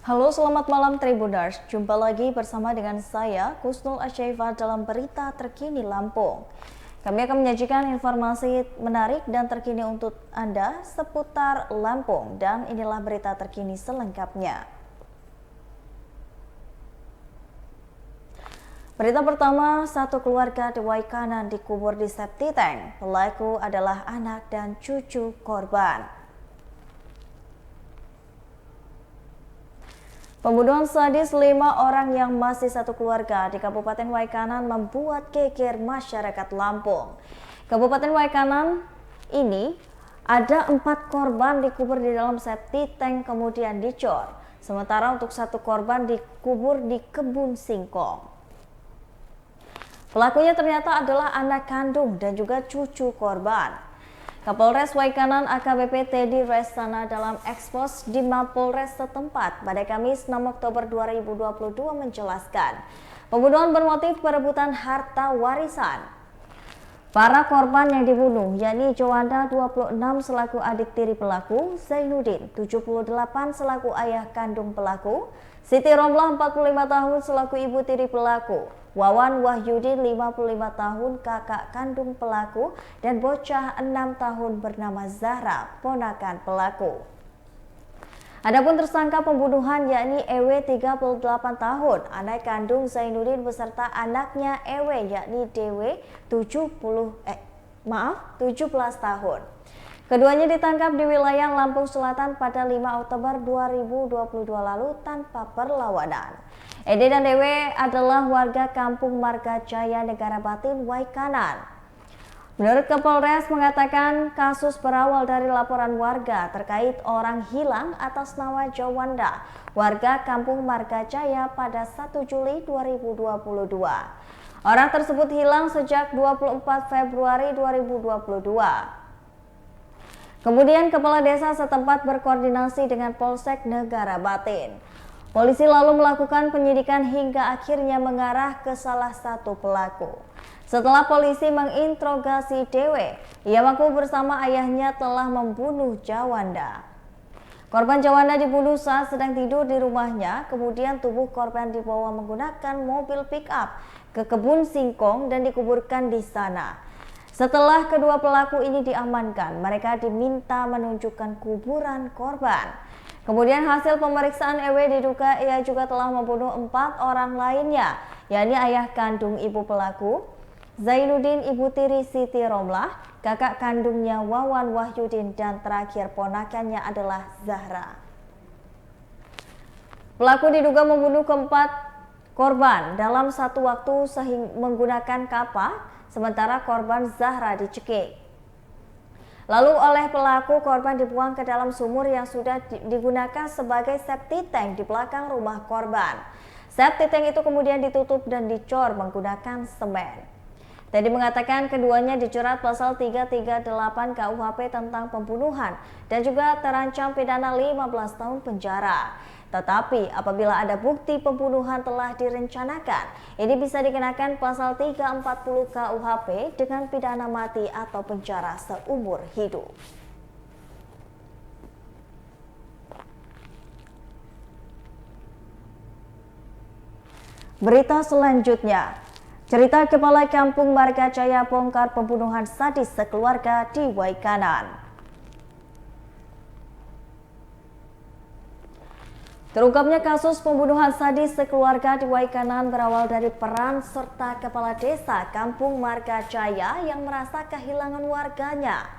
Halo, selamat malam Tribuners. Jumpa lagi bersama dengan saya, Kusnul Asyaifa dalam berita terkini Lampung. Kami akan menyajikan informasi menarik dan terkini untuk Anda seputar Lampung, dan inilah berita terkini selengkapnya. Berita pertama, satu keluarga di Waikanan dikubur di septic tank. Pelaku adalah anak dan cucu korban. Pembunuhan sadis 5 orang yang masih satu keluarga di Kabupaten Waikanan membuat geger masyarakat Lampung. Kabupaten Waikanan ini ada 4 korban dikubur di dalam septic tank kemudian dicor. Sementara untuk satu korban dikubur di kebun singkong. Pelakunya ternyata adalah anak kandung dan juga cucu korban. Kapolres Waikanan AKBP Teddy Restana dalam ekspos di Mapolres setempat pada Kamis 6 Oktober 2022 menjelaskan pembunuhan bermotif perebutan harta warisan. Para korban yang dibunuh yakni Joanda 26 selaku adik tiri pelaku, Zainuddin 78 selaku ayah kandung pelaku, Siti Romlah 45 tahun selaku ibu tiri pelaku, Wawan Wahyudin 55 tahun kakak kandung pelaku, dan bocah 6 tahun bernama Zahra ponakan pelaku. Adapun tersangka pembunuhan yakni EW 38 tahun, anak kandung Zainuddin beserta anaknya EW yakni DW 17 tahun. Keduanya ditangkap di wilayah Lampung Selatan pada 5 Oktober 2022 lalu tanpa perlawanan. ED dan DW adalah warga Kampung Margajaya, Negara Batin, Waikanan. Menurut Kapolres mengatakan kasus berawal dari laporan warga terkait orang hilang atas nama Joanda, warga Kampung Margajaya pada 1 Juli 2022. Orang tersebut hilang sejak 24 Februari 2022. Kemudian Kepala Desa setempat berkoordinasi dengan Polsek Negara Batin. Polisi lalu melakukan penyidikan hingga akhirnya mengarah ke salah satu pelaku. Setelah polisi menginterogasi DW, ia mengaku bersama ayahnya telah membunuh Joanda. Korban Joanda dibunuh saat sedang tidur di rumahnya, kemudian tubuh korban dibawa menggunakan mobil pick-up ke kebun singkong dan dikuburkan di sana. Setelah kedua pelaku ini diamankan, mereka diminta menunjukkan kuburan korban. Kemudian hasil pemeriksaan EW diduga ia juga telah membunuh 4 orang lainnya, yakni ayah kandung ibu pelaku, Zainuddin, ibu tiri Siti Romlah, kakak kandungnya Wawan Wahyudin, dan terakhir ponakannya adalah Zahra. Pelaku diduga membunuh keempat korban dalam satu waktu menggunakan kapak, sementara korban Zahra dicekik. Lalu oleh pelaku, korban dibuang ke dalam sumur yang sudah digunakan sebagai septic tank di belakang rumah korban. Septic tank itu kemudian ditutup dan dicor menggunakan semen. Teddy mengatakan keduanya dijerat pasal 338 KUHP tentang pembunuhan dan juga terancam pidana 15 tahun penjara. Tetapi apabila ada bukti pembunuhan telah direncanakan, ini bisa dikenakan pasal 340 KUHP dengan pidana mati atau penjara seumur hidup. Berita selanjutnya. Cerita Kepala Kampung Margajaya bongkar pembunuhan sadis sekeluarga di Waikanan. Terungkapnya kasus pembunuhan sadis sekeluarga di Waikanan berawal dari peran serta Kepala Desa Kampung Margajaya yang merasa kehilangan warganya.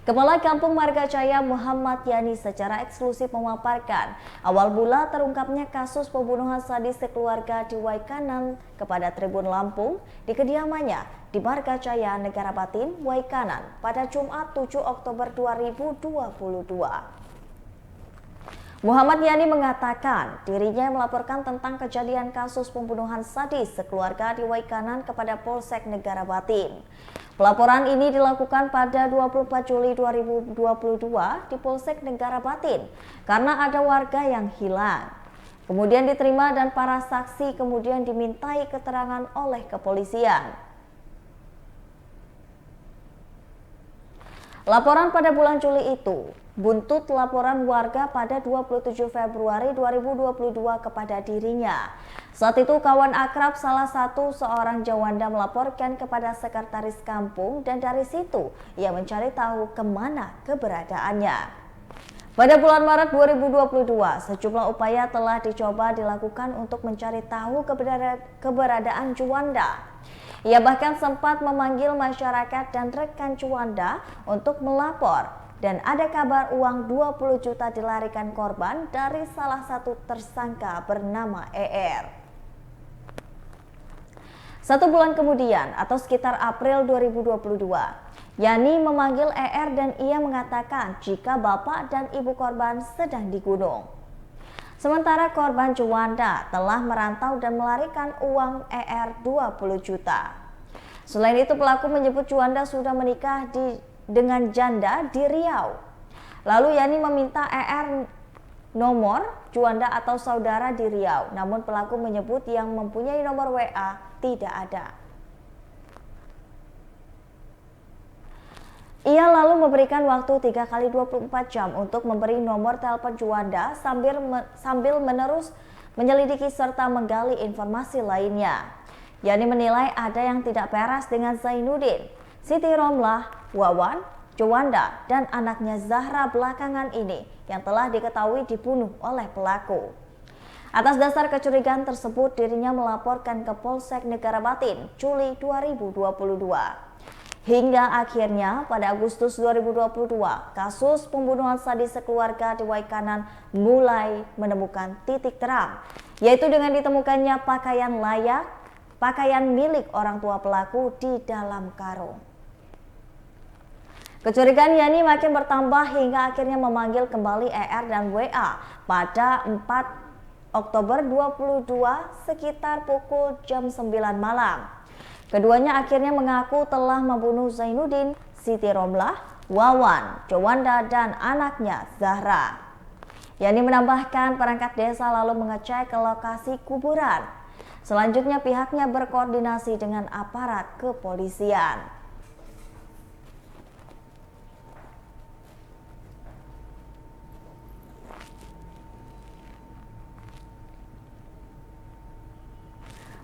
Kepala Kampung Margajaya Muhammad Yani secara eksklusif memaparkan awal mula terungkapnya kasus pembunuhan sadis sekeluarga di Waikanan kepada Tribun Lampung di kediamannya di Margajaya, Negara Batin, Waikanan pada Jumat 7 Oktober 2022. Muhammad Yani mengatakan dirinya melaporkan tentang kejadian kasus pembunuhan sadis sekeluarga di Waikanan kepada Polsek Negara Batin. Pelaporan ini dilakukan pada 24 Juli 2022 di Polsek Negara Batin karena ada warga yang hilang. Kemudian diterima dan para saksi kemudian dimintai keterangan oleh kepolisian. Laporan pada bulan Juli itu buntut laporan warga pada 27 Februari 2022 kepada dirinya. Saat itu kawan akrab salah satu seorang Jawanda melaporkan kepada sekretaris kampung dan dari situ ia mencari tahu kemana keberadaannya. Pada bulan Maret 2022, sejumlah upaya telah dicoba dilakukan untuk mencari tahu keberadaan Juanda. Ia bahkan sempat memanggil masyarakat dan rekan Juanda untuk melapor dan ada kabar uang 20 juta dilarikan korban dari salah satu tersangka bernama ER. 1 bulan kemudian atau sekitar April 2022, Yani memanggil ER dan ia mengatakan jika bapak dan ibu korban sedang di gunung. Sementara korban Juanda telah merantau dan melarikan uang ER 20 juta. Selain itu pelaku menyebut Juanda sudah menikah dengan janda di Riau. Lalu Yani meminta ER nomor Juanda atau saudara di Riau, namun pelaku menyebut yang mempunyai nomor WA tidak ada. Ia lalu memberikan waktu 3 kali 24 jam untuk memberi nomor telepon Juanda sambil menerus menyelidiki serta menggali informasi lainnya. Yani menilai ada yang tidak beres dengan Zainuddin, Siti Romlah, Wawan, Juanda, dan anaknya Zahra belakangan ini yang telah diketahui dibunuh oleh pelaku. Atas dasar kecurigaan tersebut, dirinya melaporkan ke Polsek Negara Batin, Juli 2022. Hingga akhirnya pada Agustus 2022, kasus pembunuhan sadis sekeluarga di Waikanan mulai menemukan titik terang, yaitu dengan ditemukannya pakaian milik orang tua pelaku di dalam karung. Kecurigaan Yani makin bertambah hingga akhirnya memanggil kembali ER dan WA pada 4 Oktober 2022 sekitar pukul jam 9 malam. Keduanya akhirnya mengaku telah membunuh Zainuddin, Siti Romlah, Wawan, Juanda, dan anaknya Zahra. Yani menambahkan perangkat desa lalu mengecek ke lokasi kuburan. Selanjutnya pihaknya berkoordinasi dengan aparat kepolisian.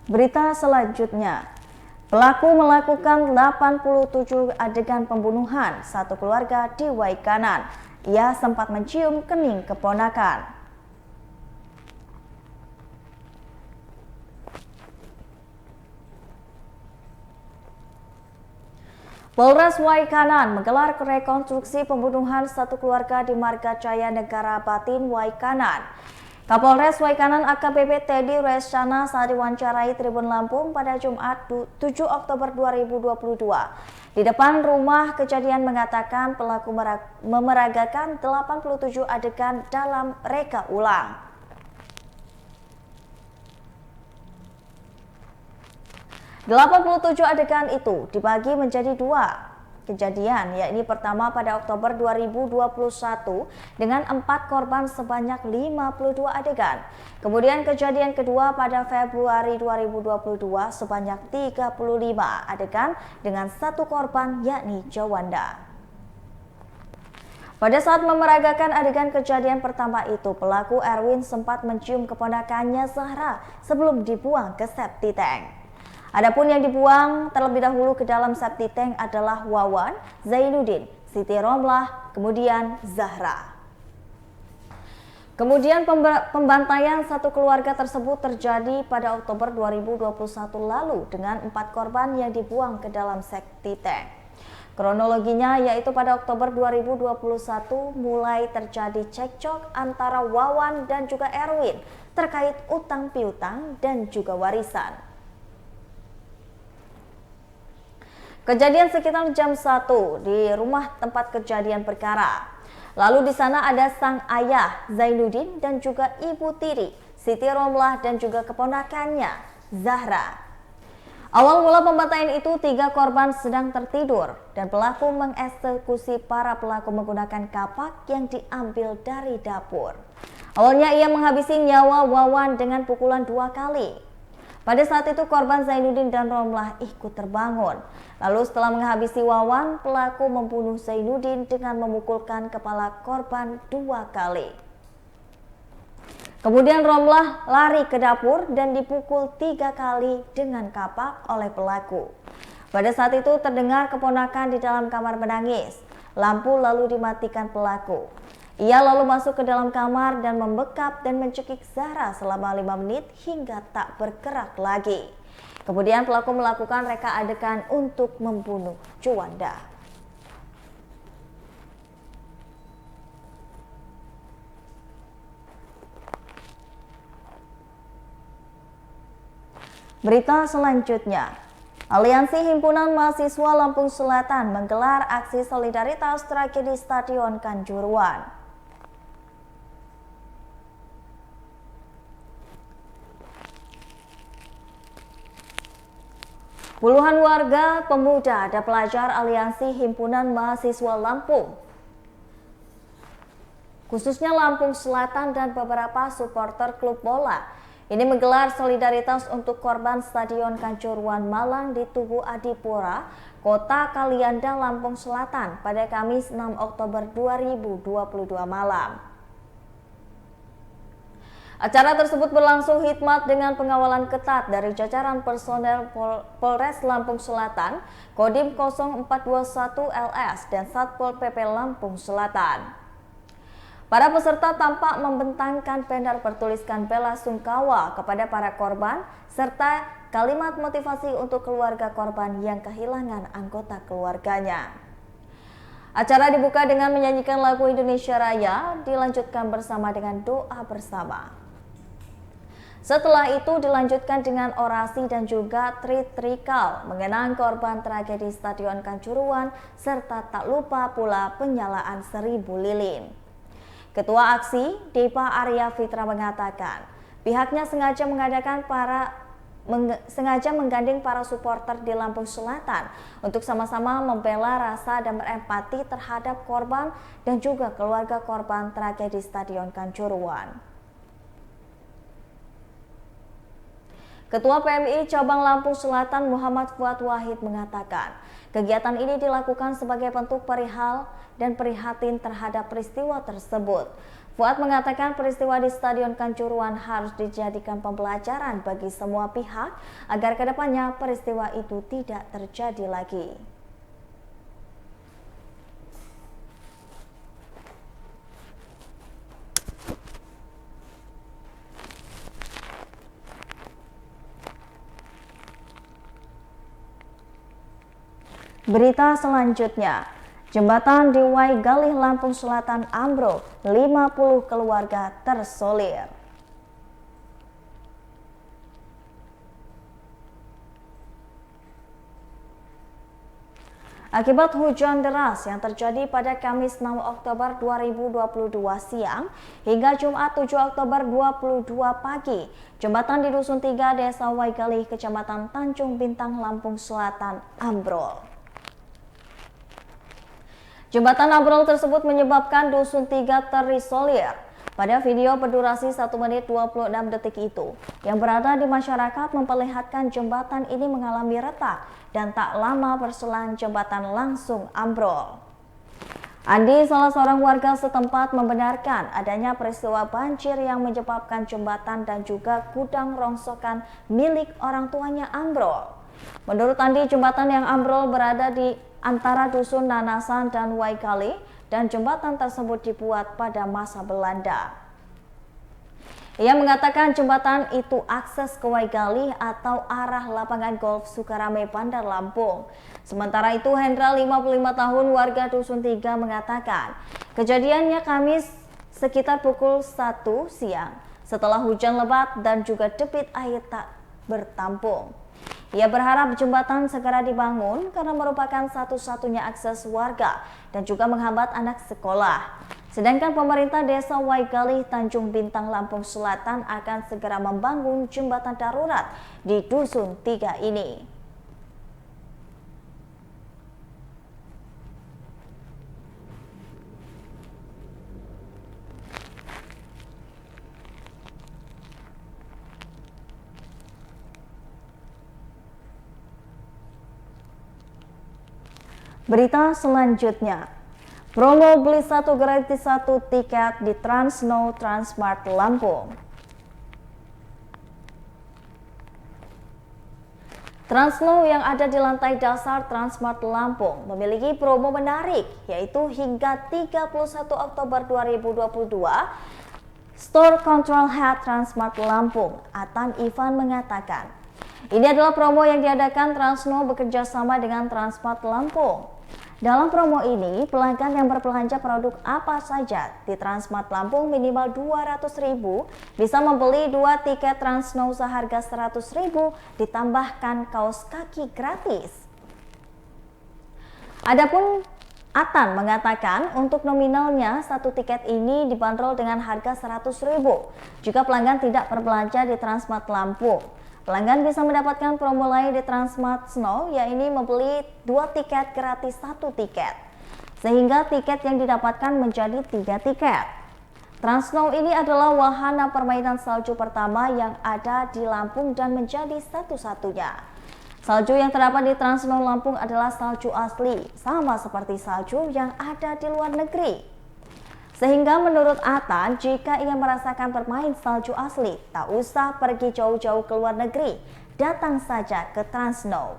Berita selanjutnya. Pelaku melakukan 87 adegan pembunuhan satu keluarga di Waikanan. Ia sempat mencium kening keponakan. Polres Waikanan menggelar rekonstruksi pembunuhan satu keluarga di Marga Jaya Negara Batin, Waikanan. Kapolres Waikanan AKBP Teddy Rescana saat diwawancarai Tribun Lampung pada Jumat 7 Oktober 2022. Di depan rumah kejadian mengatakan pelaku memeragakan 87 adegan dalam reka ulang. "87 adegan itu dibagi menjadi 2 kejadian, yakni pertama pada Oktober 2021 dengan 4 korban sebanyak 52 adegan. Kemudian kejadian kedua pada Februari 2022 sebanyak 35 adegan dengan 1 korban yakni Jawanda. Pada saat memeragakan adegan kejadian pertama itu, pelaku Erwin sempat mencium keponakannya Zahra sebelum dibuang ke septic tank. Adapun yang dibuang terlebih dahulu ke dalam septic tank adalah Wawan, Zainuddin, Siti Romlah, kemudian Zahra. Kemudian pembantaian satu keluarga tersebut terjadi pada Oktober 2021 lalu dengan 4 korban yang dibuang ke dalam septic tank. Kronologinya yaitu pada Oktober 2021 mulai terjadi cekcok antara Wawan dan juga Erwin terkait utang piutang dan juga warisan. Kejadian sekitar jam 1 di rumah tempat kejadian perkara. Lalu di sana ada sang ayah Zainuddin dan juga ibu tiri Siti Romlah dan juga keponakannya Zahra. Awal mula pembantaian itu 3 korban sedang tertidur dan pelaku mengeksekusi para pelaku menggunakan kapak yang diambil dari dapur. Awalnya ia menghabisi nyawa Wawan dengan pukulan 2 kali. Pada saat itu korban Zainuddin dan Romlah ikut terbangun. Lalu setelah menghabisi Wawan, pelaku membunuh Zainuddin dengan memukulkan kepala korban 2 kali. Kemudian Romlah lari ke dapur dan dipukul 3 kali dengan kapak oleh pelaku. Pada saat itu terdengar keponakan di dalam kamar menangis. Lampu lalu dimatikan pelaku. Ia lalu masuk ke dalam kamar dan membekap dan mencekik Zahra selama 5 menit hingga tak bergerak lagi. Kemudian pelaku melakukan reka adegan untuk membunuh Juanda. Berita selanjutnya. Aliansi Himpunan Mahasiswa Lampung Selatan menggelar aksi solidaritas tragedi Stadion Kanjuruhan. Puluhan warga, pemuda, dan pelajar Aliansi Himpunan Mahasiswa Lampung, khususnya Lampung Selatan dan beberapa supporter klub bola, ini menggelar solidaritas untuk korban Stadion Kanjuruhan Malang di Tugu Adipura, Kota Kalianda, Lampung Selatan pada Kamis 6 Oktober 2022 malam. Acara tersebut berlangsung hikmat dengan pengawalan ketat dari jajaran personel Polres Lampung Selatan, Kodim 0421 LS dan Satpol PP Lampung Selatan. Para peserta tampak membentangkan banner bertuliskan bela sungkawa kepada para korban serta kalimat motivasi untuk keluarga korban yang kehilangan anggota keluarganya. Acara dibuka dengan menyanyikan lagu Indonesia Raya, dilanjutkan bersama dengan doa bersama. Setelah itu dilanjutkan dengan orasi dan juga tritrikal mengenang korban tragedi Stadion Kanjuruhan serta tak lupa pula penyalaan 1000 lilin. Ketua aksi, Depa Arya Fitra mengatakan, pihaknya sengaja menggandeng para supporter di Lampung Selatan untuk sama-sama membela rasa dan berempati terhadap korban dan juga keluarga korban tragedi Stadion Kanjuruhan. Ketua PMI Cabang Lampung Selatan Muhammad Fuad Wahid mengatakan, kegiatan ini dilakukan sebagai bentuk perihal dan prihatin terhadap peristiwa tersebut. Fuad mengatakan peristiwa di Stadion Kanjuruhan harus dijadikan pembelajaran bagi semua pihak agar kedepannya peristiwa itu tidak terjadi lagi. Berita selanjutnya, jembatan di Waigalih Lampung Selatan ambrol, 50 keluarga tersolir. Akibat hujan deras yang terjadi pada Kamis 6 Oktober 2022 siang hingga Jumat 7 Oktober 2022 pagi, jembatan di Dusun 3 Desa Waigalih, Kecamatan Tanjung Bintang, Lampung Selatan ambrol. Jembatan ambrol tersebut menyebabkan Dusun 3 terisolir. Pada video berdurasi 1 menit 26 detik itu, yang berada di masyarakat memperlihatkan jembatan ini mengalami retak dan tak lama berselang jembatan langsung ambrol. Andi, salah seorang warga setempat, membenarkan adanya peristiwa banjir yang menyebabkan jembatan dan juga gudang rongsokan milik orang tuanya ambrol. Menurut Andi, jembatan yang ambrol berada di antara Dusun Nanasan dan Waigalih dan jembatan tersebut dibuat pada masa Belanda. Ia mengatakan jembatan itu akses ke Waigalih atau arah lapangan golf Sukarame Bandar Lampung. Sementara itu Hendra, 55 tahun, warga Dusun 3 mengatakan kejadiannya Kamis sekitar pukul 1 siang setelah hujan lebat dan juga debit air tak bertampung. Ia berharap jembatan segera dibangun karena merupakan satu-satunya akses warga dan juga menghambat anak sekolah. Sedangkan pemerintah Desa Waigalih Tanjung Bintang Lampung Selatan akan segera membangun jembatan darurat di Dusun 3 ini. Berita selanjutnya, promo beli 1 gratis 1 tiket di Transnow Transmart Lampung. Transnow yang ada di lantai dasar Transmart Lampung memiliki promo menarik, yaitu hingga 31 Oktober 2022. Store Control Head Transmart Lampung, Atan Ivan mengatakan, ini adalah promo yang diadakan Transnow bekerja sama dengan Transmart Lampung. Dalam promo ini, pelanggan yang berbelanja produk apa saja di Transmart Lampung minimal 200.000 bisa membeli 2 tiket Transnow seharga 100.000 ditambahkan kaos kaki gratis. Adapun Atan mengatakan untuk nominalnya 1 tiket ini dibanderol dengan harga 100.000 jika pelanggan tidak berbelanja di Transmart Lampung. Pelanggan bisa mendapatkan promo lain di Transmart Snow, yaitu membeli 2 tiket gratis 1 tiket, sehingga tiket yang didapatkan menjadi 3 tiket. Transnow ini adalah wahana permainan salju pertama yang ada di Lampung dan menjadi satu-satunya. Salju yang terdapat di Transnow Lampung adalah salju asli, sama seperti salju yang ada di luar negeri. Sehingga menurut Atan, jika ingin merasakan bermain salju asli, tak usah pergi jauh-jauh ke luar negeri, datang saja ke Transnow.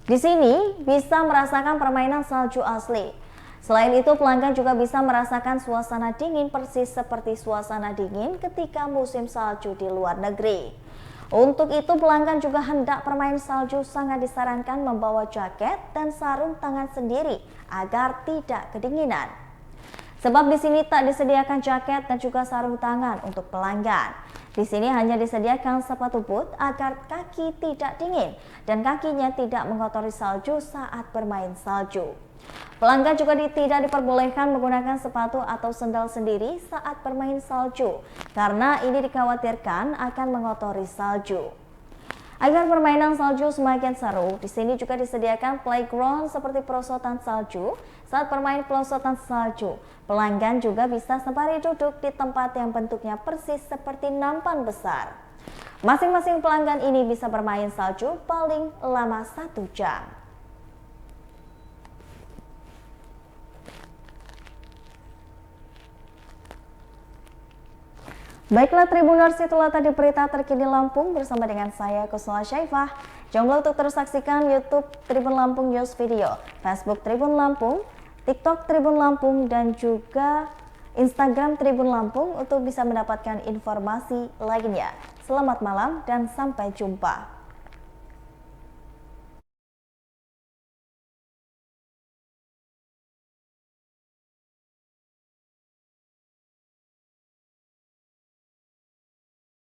Di sini bisa merasakan permainan salju asli. Selain itu, pelanggan juga bisa merasakan suasana dingin persis seperti suasana dingin ketika musim salju di luar negeri. Untuk itu, pelanggan juga hendak bermain salju sangat disarankan membawa jaket dan sarung tangan sendiri agar tidak kedinginan. Sebab di sini tak disediakan jaket dan juga sarung tangan untuk pelanggan. Di sini hanya disediakan sepatu boot agar kaki tidak dingin dan kakinya tidak mengotori salju saat bermain salju. Pelanggan juga tidak diperbolehkan menggunakan sepatu atau sendal sendiri saat bermain salju karena ini dikhawatirkan akan mengotori salju. Agar permainan salju semakin seru, di sini juga disediakan playground seperti perosotan salju. Saat bermain perosotan salju, pelanggan juga bisa sembari duduk di tempat yang bentuknya persis seperti nampan besar. Masing-masing pelanggan ini bisa bermain salju paling lama 1 jam. Baiklah Tribuners, itulah tadi berita terkini Lampung bersama dengan saya Kusnala Syaifah. Jangan lupa untuk terus saksikan YouTube Tribun Lampung News Video, Facebook Tribun Lampung, TikTok Tribun Lampung, dan juga Instagram Tribun Lampung untuk bisa mendapatkan informasi lainnya. Selamat malam dan sampai jumpa.